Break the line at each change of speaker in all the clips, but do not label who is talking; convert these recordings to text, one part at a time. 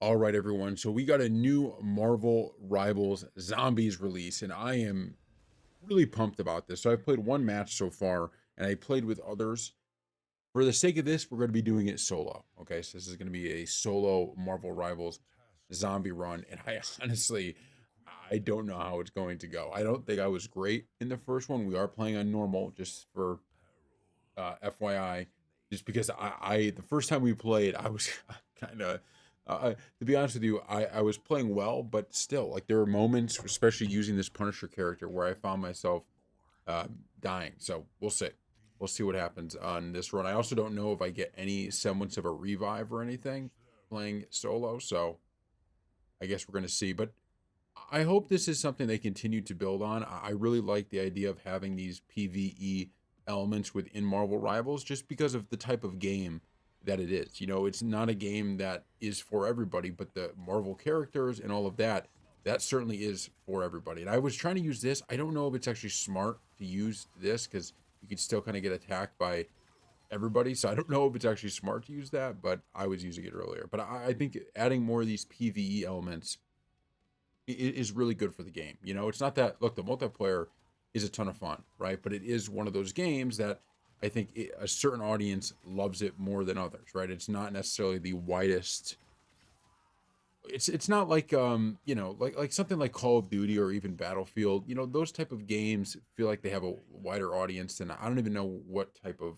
All right, everyone. So we got a new Marvel Rivals Zombies release, and I am really pumped about this. So I've played one match so far, and I played with others. For the sake of this, we're going to be doing it solo. Okay, so this is going to be a solo Marvel Rivals zombie run, and I honestly, I don't know how it's going to go. I don't think I was great in the first one. We are playing on normal, just for FYI, just because the first time we played, I was kind of, to be honest with you, I was playing well, but still, like there were moments, especially using this Punisher character, where I found myself dying. So we'll see. We'll see what happens on this run. I also don't know if I get any semblance of a revive or anything playing solo. So I guess we're going to see. But I hope this is something they continue to build on. I really like the idea of having these PvE elements within Marvel Rivals just because of the type of game that it is. You know, it's not a game that is for everybody, but the Marvel characters and all of that, that certainly is for everybody. And I was trying to use this. I don't know if it's actually smart to use this because you could still kind of get attacked by everybody. So I don't know if it's actually smart to use that, but I was using it earlier. But I think adding more of these PvE elements is really good for the game. You know, it's not that look, the multiplayer is a ton of fun, right? But it is one of those games that I think a certain audience loves it more than others, right? It's not necessarily the widest. It's not like you know, like something like Call of Duty or even Battlefield. You know, those type of games feel like they have a wider audience, and I don't even know what type of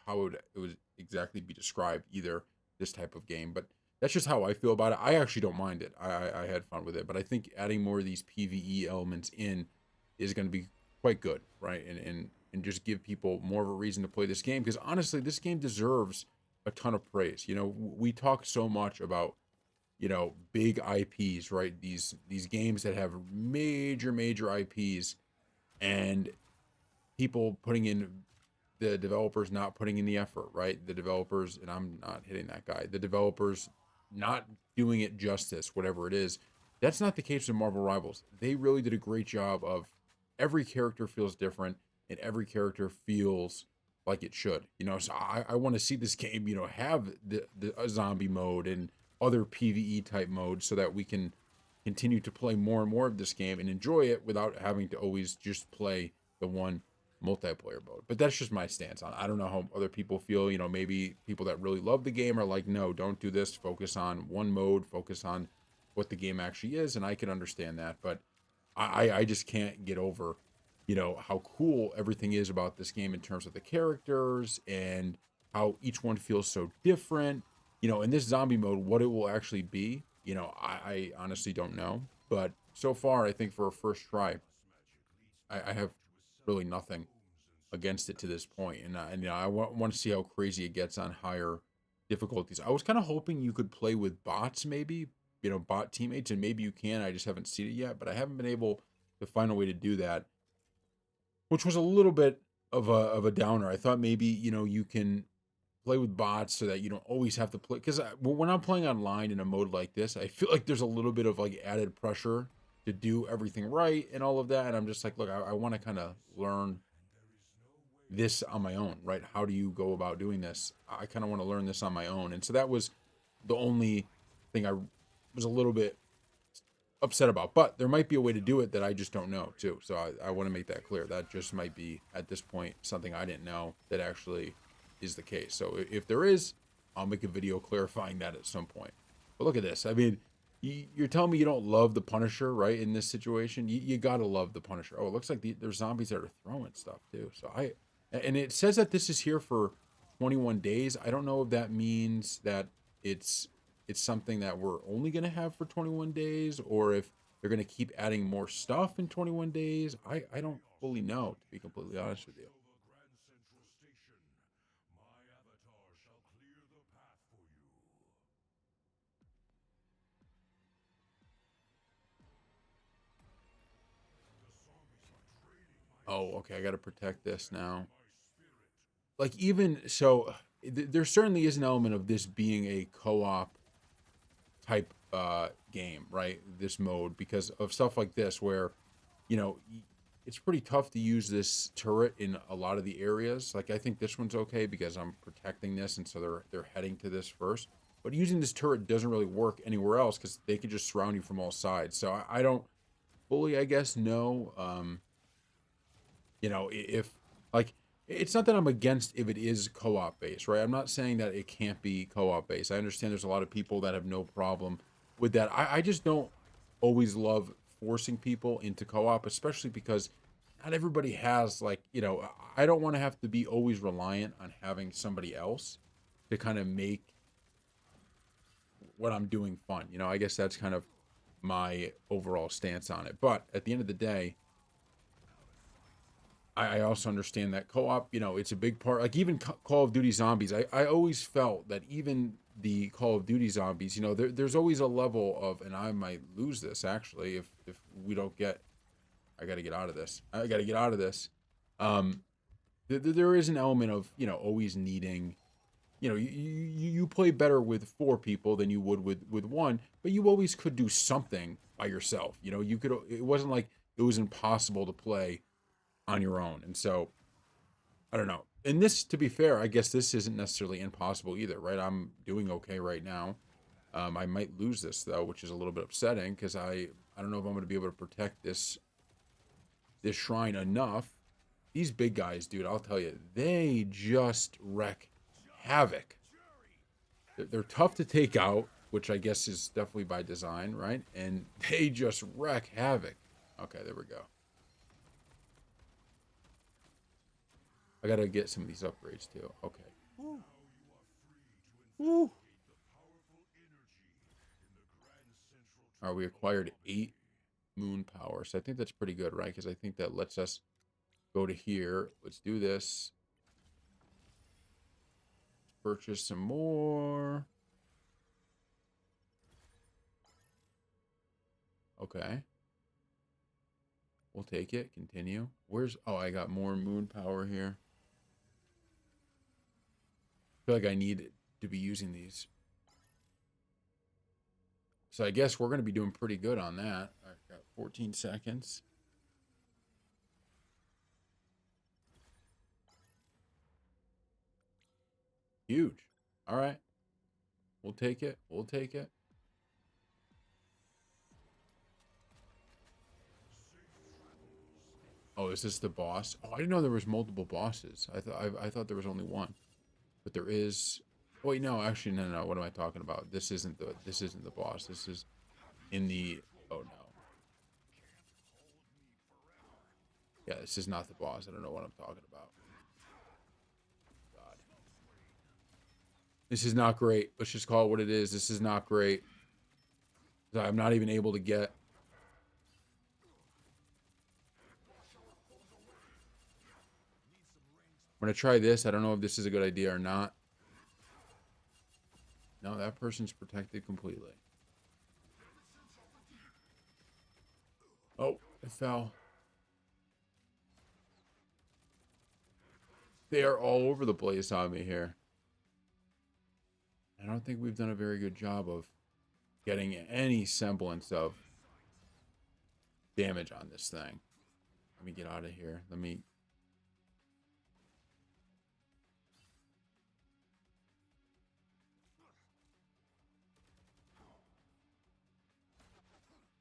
how it would exactly be described either, this type of game, but that's just how I feel about it. I actually don't mind it. I had fun with it, but I think adding more of these PVE elements in is going to be quite good, right? And just give people more of a reason to play this game because honestly, this game deserves a ton of praise. You know, we talk so much about, you know, big IPs, right? These games that have major IPs and people putting in, the developers not putting in the effort, right? The developers, and I'm not hitting that guy, the developers not doing it justice, whatever it is. That's not the case with Marvel Rivals. They really did a great job of, every character feels different and every character feels like it should. You know, so I want to see this game, you know, have the a zombie mode and other PvE type modes so that we can continue to play more and more of this game and enjoy it without having to always just play the one multiplayer mode. But that's just my stance on it. I don't know how other people feel. You know, maybe people that really love the game are like, no, don't do this. Focus on one mode. Focus on what the game actually is, and I can understand that. But I just can't get over, you know, how cool everything is about this game in terms of the characters and how each one feels so different. You know, in this zombie mode, what it will actually be, you know, I honestly don't know. But so far, I think for a first try, I have really nothing against it to this point, and you know, I want to see how crazy it gets on higher difficulties. I was kind of hoping you could play with bots, maybe, you know, bot teammates, and maybe you can. I just haven't seen it yet, but I haven't been able to find a way to do that, which was a little bit of a downer. I thought maybe, you know, you can play with bots so that you don't always have to play, because when I'm playing online in a mode like this, I feel like there's a little bit of like added pressure to do everything right and all of that, and I'm just like, look, I want to kind of learn this on my own, right? How do you go about doing this? I kind of want to learn this on my own. And so that was the only thing I was a little bit upset about. But there might be a way to do it that I just don't know, too. So I want to make that clear. That just might be, at this point, something I didn't know that actually is the case. So if there is, I'll make a video clarifying that at some point. But look at this. I mean, you're telling me you don't love the Punisher, right? In this situation, you gotta love the Punisher. Oh, it looks like there's zombies that are throwing stuff too. So and it says that this is here for 21 days. I don't know if that means that it's it's something that we're only going to have for 21 days or if they're going to keep adding more stuff in 21 days. I don't fully know, to be completely honest with you. Oh, okay, I got to protect this now. Like even so, there certainly is an element of this being a co-op type game, right? This mode, because of stuff like this where, you know, it's pretty tough to use this turret in a lot of the areas. Like I think this one's okay because I'm protecting this, and so they're heading to this first. But using this turret doesn't really work anywhere else because they can just surround you from all sides. So I don't fully, I guess, know. If like it's not that I'm against if it is co-op based, right? I'm not saying that it can't be co-op based. I understand there's a lot of people that have no problem with that. I just don't always love forcing people into co-op, especially because not everybody has like, I don't want to have to be always reliant on having somebody else to kind of make what I'm doing fun. I guess that's kind of my overall stance on it. But at the end of the day, I also understand that co-op, it's a big part. Like even Call of Duty Zombies, I always felt that even the Call of Duty Zombies, there's always a level of, and I might lose this actually if we don't get, I got to get out of this. I got to get out of this. Um, there is an element of always needing, you play better with four people than you would with one, but you always could do something by yourself. You could. It wasn't like it was impossible to play on your own, and so I don't know. And this, to be fair, I guess this isn't necessarily impossible either, right? I'm doing okay right now. I might lose this though, which is a little bit upsetting because I don't know if I'm going to be able to protect this shrine enough. These big guys, dude, I'll tell you, they just wreak havoc. They're tough to take out, which I guess is definitely by design, right? And they just wreak havoc. Okay, there we go. I gotta get some of these upgrades too. Okay. Woo. Woo. All right, we acquired 8 moon power. So I think that's pretty good, right? Because I think that lets us go to here. Let's do this. Purchase some more. Okay. We'll take it. Continue. Oh, I got more moon power here. I feel like I need to be using these. So I guess we're going to be doing pretty good on that. I've got 14 seconds. Huge. All right. We'll take it. We'll take it. Oh, is this the boss? Oh, I didn't know there was multiple bosses. I thought there was only one. But there is. Oh, wait, no, actually, no. What am I talking about? This isn't the boss. This is in the. Oh no. Yeah, this is not the boss. I don't know what I'm talking about. God. This is not great. Let's just call it what it is. This is not great. I'm not even able to get. I'm gonna try this. I don't know if this is a good idea or not. No, that person's protected completely. Oh, it fell. They are all over the place on me here. I don't think we've done a very good job of getting any semblance of damage on this thing. Let me get out of here. Let me.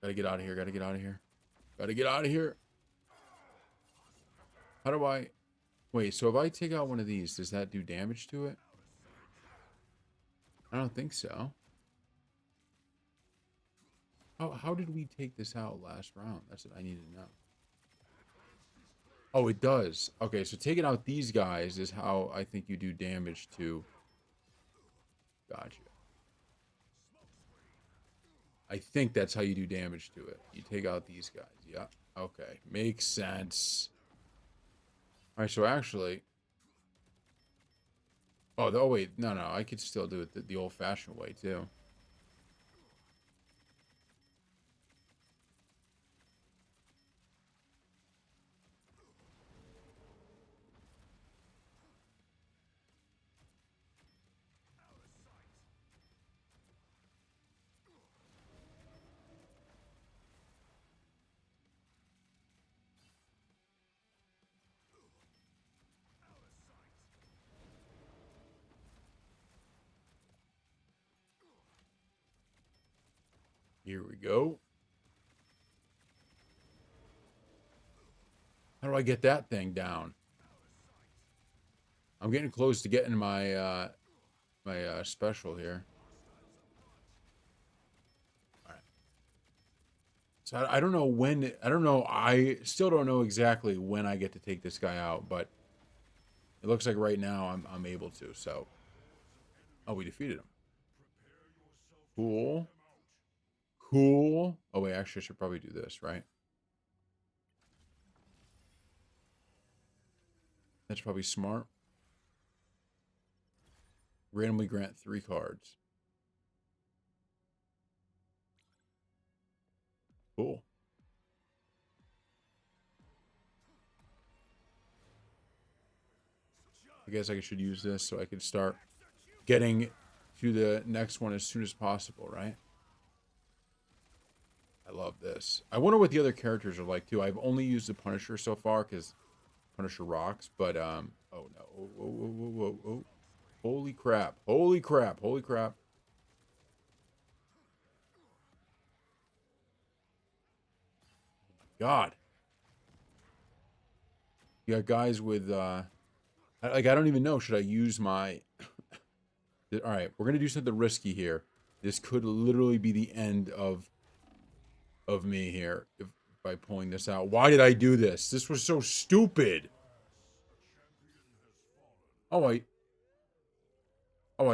Gotta get out of here. Gotta get out of here. Gotta get out of here. How do I... Wait, so if I take out one of these, does that do damage to it? I don't think so. How did we take this out last round? That's what I need to know. Oh, it does. Okay, so taking out these guys is how I think you do damage to... Gotcha. I think that's how you do damage to it. You take out these guys. Yeah. Okay. Makes sense. All right, so actually... Oh, wait. No. I could still do it the old-fashioned way, too. Here we go. How do I get that thing down? I'm getting close to getting my special here. All right. So I don't know when. I don't know. I still don't know exactly when I get to take this guy out, but it looks like right now I'm able to. So, oh, we defeated him. Cool. Cool. Oh wait, actually, I should probably do this, right? That's probably smart. Randomly grant 3 cards. Cool. I guess I should use this so I can start getting to the next one as soon as possible, right? I love this. I wonder what the other characters are like too. I've only used the Punisher so far because Punisher rocks, but oh no. Oh, oh, oh, oh, oh, oh. Holy crap. Holy crap. Holy crap. God. You got guys with like I don't even know. Should I use my all right, we're gonna do something risky here. This could literally be the end of me here if by pulling this out. Why did I do this? This was so stupid. Oh, I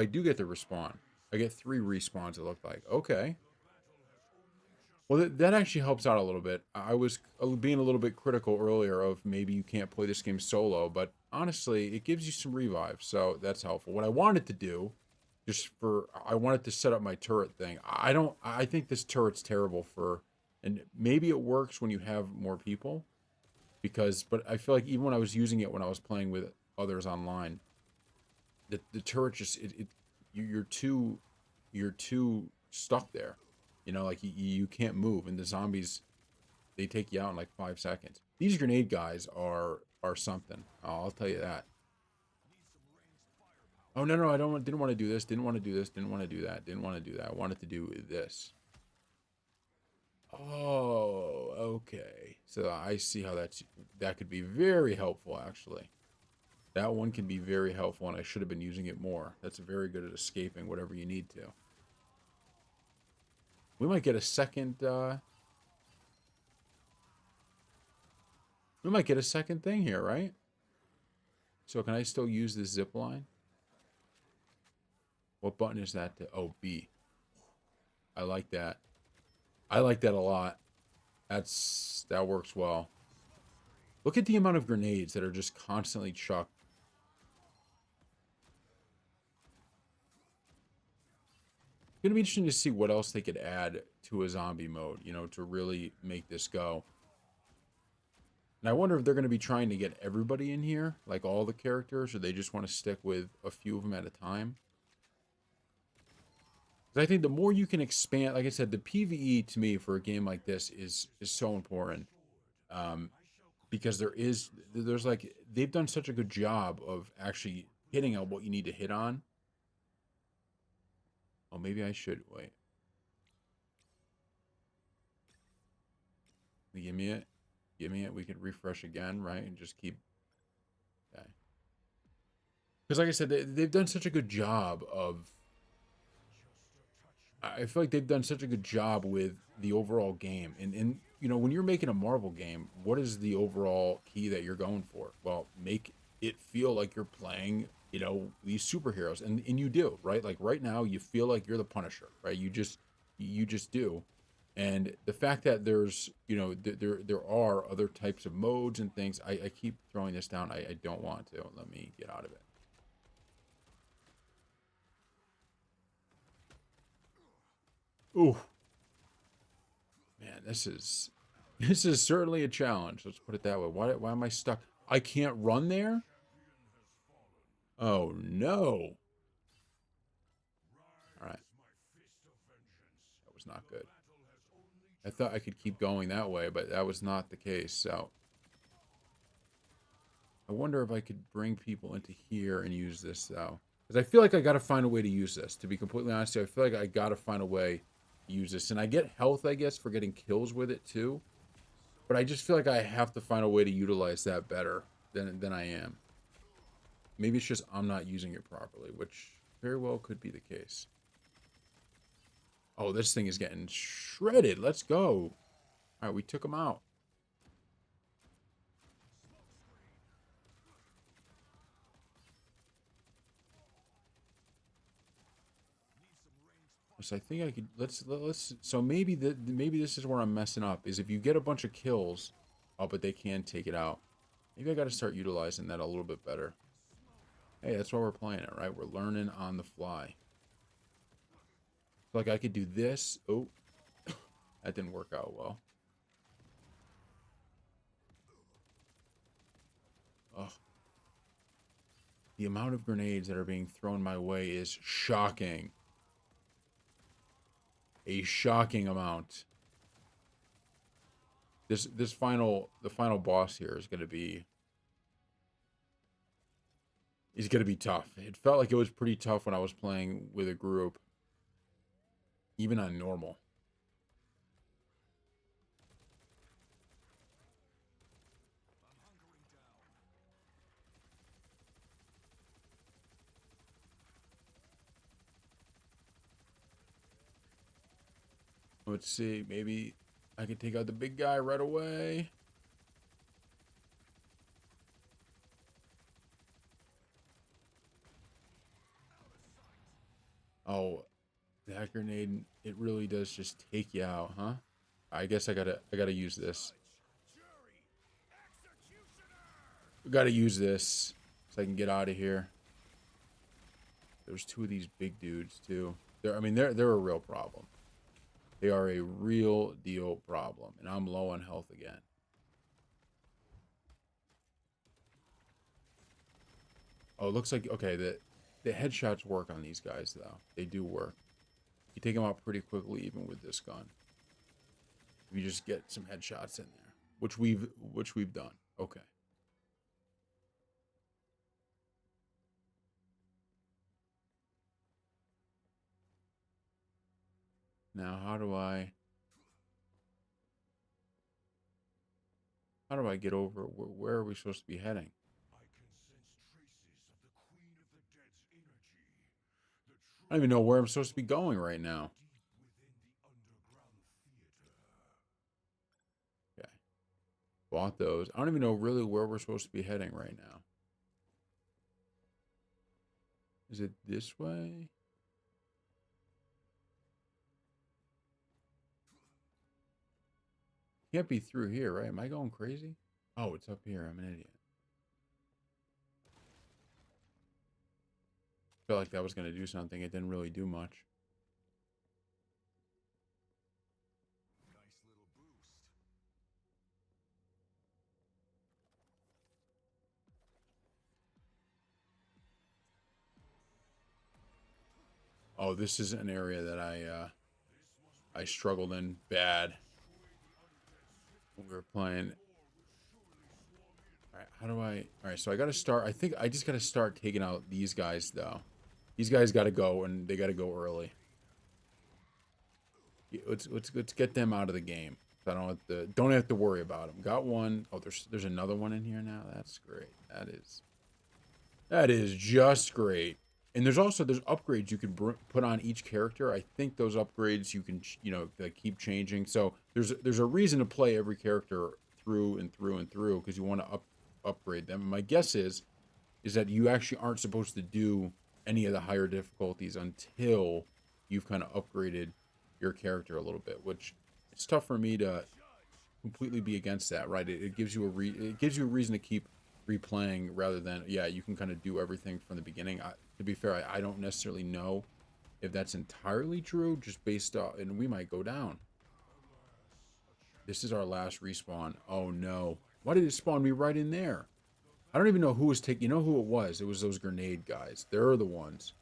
do get to respawn. I get 3 respawns, it looked like. Okay. Well, that actually helps out a little bit. I was being a little bit critical earlier of maybe you can't play this game solo, but honestly, it gives you some revives, so that's helpful. What I wanted to do, I wanted to set up my turret thing. I think this turret's terrible for, and maybe it works when you have more people, but I feel like even when I was using it when I was playing with others online, the turret just you're too stuck there. You know, like you can't move, and the zombies they take you out in like 5 seconds. These grenade guys are something. I'll tell you that. Oh no, I didn't want to do this. Didn't want to do this. Didn't want to do that. Didn't want to do that. I wanted to do this. Oh, okay. So I see how that could be very helpful actually. That one can be very helpful, and I should have been using it more. That's very good at escaping whatever you need to. We might get a second, we might get a second thing here, right? So can I still use this zip line? What button is that? Oh, B. I like that. I like that a lot. That works well. Look at the amount of grenades that are just constantly chucked. It's gonna be interesting to see what else they could add to a zombie mode, you know, to really make this go. And I wonder if they're going to be trying to get everybody in here, like all the characters, or they just want to stick with a few of them at a time. Because I think the more you can expand, like I said, the PvE to me for a game like this is so important. Because there's like, they've done such a good job of actually hitting on what you need to hit on. Oh, maybe I should, wait. Give me it. Give me it. We can refresh again, right? And just keep, okay. Because like I said, they've done such a good job of, I feel like they've done such a good job with the overall game. And you know, when you're making a Marvel game, what is the overall key that you're going for? Well, make it feel like you're playing, you know, these superheroes. And you do, right? Like right now you feel like you're the Punisher, right? You just do. And the fact that there's, you know, there are other types of modes and things, I keep throwing this down. I don't want to. Let me get out of it. Ooh, man, this is certainly a challenge. Let's put it that way. Why am I stuck? I can't run there? Oh no. All right. That was not good. I thought I could keep going that way, but that was not the case. So I wonder if I could bring people into here and use this though. Because I feel like I got to find a way to use this. To be completely honest, I feel like I got to find a way use this. And I get health, I guess, for getting kills with it too. But I just feel like I have to find a way to utilize that better than I am. Maybe it's just I'm not using it properly, which very well could be the case. Oh, this thing is getting shredded. Let's go. All right, we took him out. So I think I could let's so maybe maybe this is where I'm messing up is if you get a bunch of kills, oh, but they can take it out. Maybe I got to start utilizing that a little bit better. Hey, that's why we're playing it, right? We're learning on the fly. So like I could do this. Oh, that didn't work out well. Oh, the amount of grenades that are being thrown my way is shocking. A shocking amount. The final boss here is gonna be tough. It felt like it was pretty tough when I was playing with a group, even on normal. Let's see, maybe I can take out the big guy right away. Oh, that grenade, it really does just take you out, huh? I guess I gotta use this. I gotta use this so I can get out of here. There's two of these big dudes too. I mean, they're a real problem. They are a real deal problem, and I'm low on health again. Oh, it looks like okay. The headshots work on these guys though. They do work. You take them out pretty quickly, even with this gun. If you just get some headshots in there, which we've done. Okay. Now, how do I get over? Where are we supposed to be heading? I don't even know where I'm supposed to be going right now. Okay. Bought those. I don't even know really where we're supposed to be heading right now. Is it this way? Can't be through here, right? Am I going crazy? Oh, it's up here. I'm an idiot. Felt like that was going to do something. It didn't really do much. Oh, this is an area that I struggled in bad when we were playing. All right, how do I? All right, so I got to start. I think I just got to start taking out these guys though. These guys got to go, and they got to go early. Let's get them out of the game. So I don't have to worry about them. Got one. Oh, there's another one in here now. That's great. That is just great. And there's upgrades you can put on each character. I think those upgrades you can like keep changing. So there's a reason to play every character through and through and through because you want to upgrade them. And my guess is that you actually aren't supposed to do any of the higher difficulties until you've kind of upgraded your character a little bit, which it's tough for me to completely be against that, right? It gives you it gives you a reason to keep replaying rather than yeah, you can kind of do everything from the beginning. To be fair, I don't necessarily know if that's entirely true, just based on, and we might go down. This is our last respawn. Oh no. Why did it spawn me right in there? I don't even know who was taking, you know who it was? It was those grenade guys. They're the ones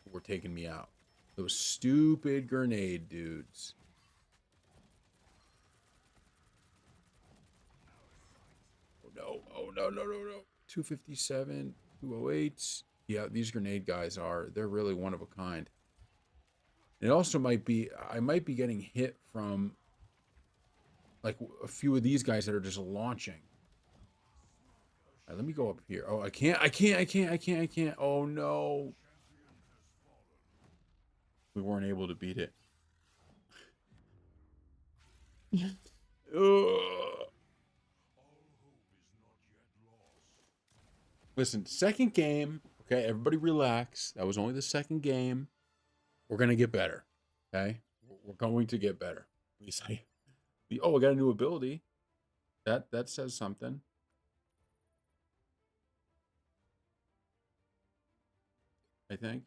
who were taking me out. Those stupid grenade dudes. Oh no. Oh no, no, no, no. 257, 208. Yeah, these grenade guys they're really one of a kind. It also might be, I might be getting hit from like a few of these guys that are just launching. All right, let me go up here. Oh, I can't. Oh no. We weren't able to beat it. Ugh. Listen, second game. Okay, everybody relax. That was only the second game. We're gonna get better. Okay, we're going to get better. At least oh, I got a new ability. That says something. I think.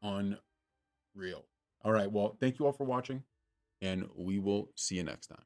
Unreal. All right. Well, thank you all for watching, and we will see you next time.